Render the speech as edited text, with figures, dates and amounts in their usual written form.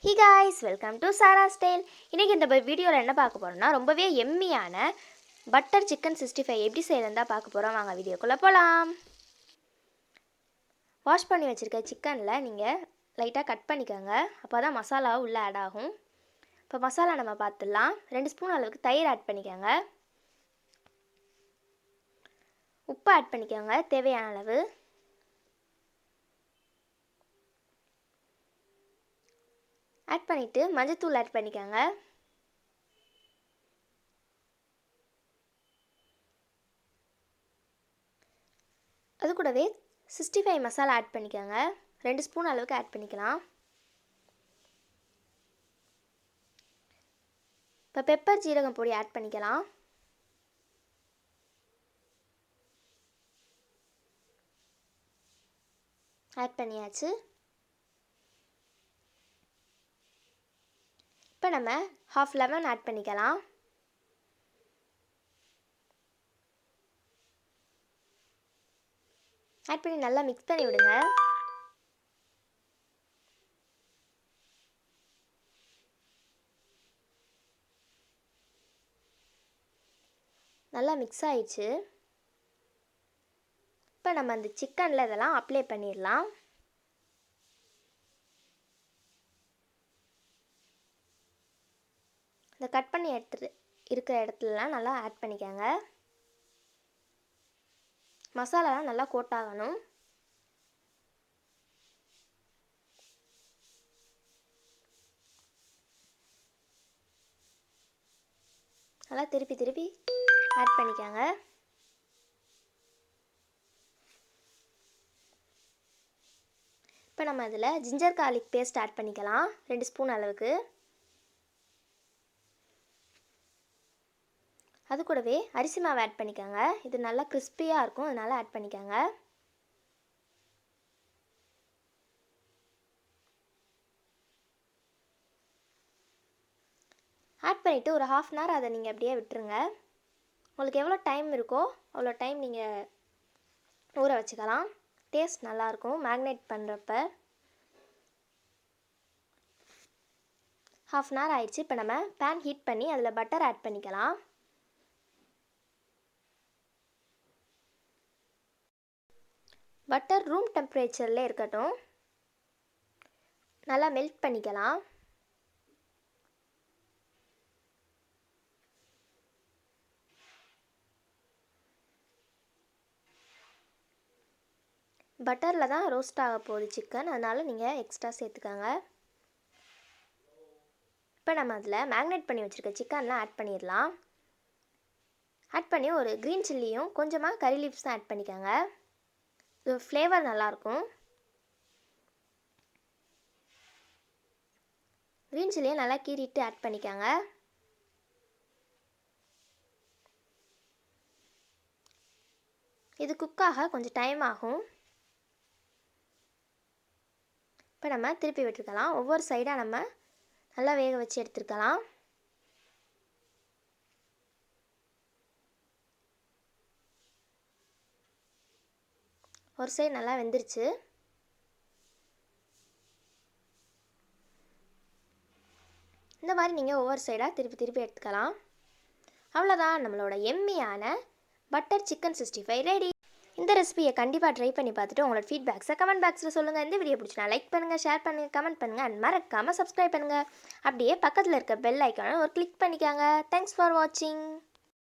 Hey guys, welcome to saara'sstyle. இன்னைக்கு இந்த வீடியோல என்ன பார்க்க போறோம்னா ரொம்பவே எம்மியான பட்டர் சிக்கன் 65 எப்படி செய்யறதுன்னு தான் பார்க்க போறோம். வாங்க வீடியோக்குள்ள போலாம். வாஷ் பண்ணி வச்சிருக்க சிக்கன்ல நீங்க லைட்டா கட் பண்ணிக்கங்க. அப்பதான் மசாலா உள்ள ஆட் ஆகும். இப்போ மசாலா நம்ம பார்த்துடலாம். 2 ஸ்பூன் அளவுக்கு தயிர் ஆட் பண்ணிக்கங்க. உப்பு ஆட் பண்ணிக்கங்க தேவையான அளவு. ஆட் பண்ணிட்டு மஞ்சள் ஆட் பண்ணிக்கங்க. அது கூடவே 65 மசாலா ஆட் பண்ணிக்கங்க. 2 ஸ்பூன் அளவுக்கு ஆட் பண்ணிக்கலாம். இப்போ பெப்பர் ஜீரகம் பொடி ஆட் பண்ணிக்கலாம். ஆட் பண்ணியாச்சு. இப்போ நம்ம half லெமன் ஆட் பண்ணிக்கலாம். ஆட் பண்ணி நல்லா மிக்ஸ் பண்ணி விடுங்க. நல்லா மிக்ஸ் ஆயிடுச்சு. இப்போ நம்ம அந்த சிக்கனில் இதெல்லாம் அப்ளை பண்ணிடலாம். இந்த கட் பண்ணி இருக்கிற இடத்துலலாம் நல்லா ஆட் பண்ணிக்கோங்க. மசாலாலாம் நல்லா கோட் ஆகணும். நல்லா திருப்பி ஆட் பண்ணிக்கோங்க. இப்போ நம்ம அதில் ஜிஞ்சர் கார்லிக் பேஸ்ட் ஆட் பண்ணிக்கலாம் 2 ஸ்பூன் அளவுக்கு. அது கூடவே அரிசி மாவு ஆட் பண்ணிக்கோங்க. இது நல்லா கிறிஸ்பியாக இருக்கும், அதனால் ஆட் பண்ணிக்கோங்க. ஆட் பண்ணிவிட்டு ஒரு ½ அன் ஹவர் அதை நீங்கள் அப்படியே விட்டுருங்க. உங்களுக்கு எவ்வளோ டைம் இருக்கோ அவ்வளோ டைம் நீங்கள் ஊற வச்சுக்கலாம். டேஸ்ட் நல்லாயிருக்கும் மேக்னேட் பண்ணுறப்ப. ½ அன் ஹவர் ஆயிடுச்சு. இப்போ நம்ம பேன் ஹீட் பண்ணி அதில் பட்டர் ஆட் பண்ணிக்கலாம். பட்டர் ரூம் டெம்பரேச்சரில் இருக்கட்டும். நல்லா மெல்ட் பண்ணிக்கலாம். பட்டரில் தான் ரோஸ்ட் ஆக போகுது சிக்கன், அதனால் நீங்கள் எக்ஸ்ட்ரா சேர்த்துக்கோங்க. இப்போ நம்ம அதில் மேக்னேட் பண்ணி வச்சுருக்க சிக்கன்லாம் ஆட் பண்ணிடலாம். ஆட் பண்ணி ஒரு க்ரீன் சில்லியும் கொஞ்சமாக கறி லீவ்ஸும் ஆட் பண்ணிக்கோங்க. இது ஃப்ளேவர் நல்லாயிருக்கும். க்ரீன் சில்லியை நல்லா கீறிட்டு ஆட் பண்ணிக்கோங்க. இது குக்காக கொஞ்சம் டைம் ஆகும். இப்போ நம்ம திருப்பி விட்டுருக்கலாம். ஒவ்வொரு சைடாக நம்ம நல்லா வேக வச்சு எடுத்துருக்கலாம். ஒரு சைடு நல்லா வெந்துருச்சு. இந்த மாதிரி நீங்கள் ஒவ்வொரு சைடாக திருப்பி எடுத்துக்கலாம். அவ்வளோதான், நம்மளோட எம்மியான பட்டர் சிக்கன் 65 ரெடி. இந்த ரெசிபியை கண்டிப்பாக ட்ரை பண்ணி பார்த்துட்டு உங்களோட ஃபீட்பேக்ஸை கமெண்ட் பாக்ஸில் சொல்லுங்கள். இந்த வீடியோ பிடிச்சினா லைக் பண்ணுங்கள், ஷேர் பண்ணுங்கள், கமெண்ட் பண்ணுங்கள் அண்ட் மறக்காமல் சப்ஸ்கிரைப் பண்ணுங்கள். அப்படியே பக்கத்தில் இருக்க பெல் ஐக்கானை ஒரு கிளிக் பண்ணிக்காங்க. தேங்க்ஸ் ஃபார் வாட்சிங்.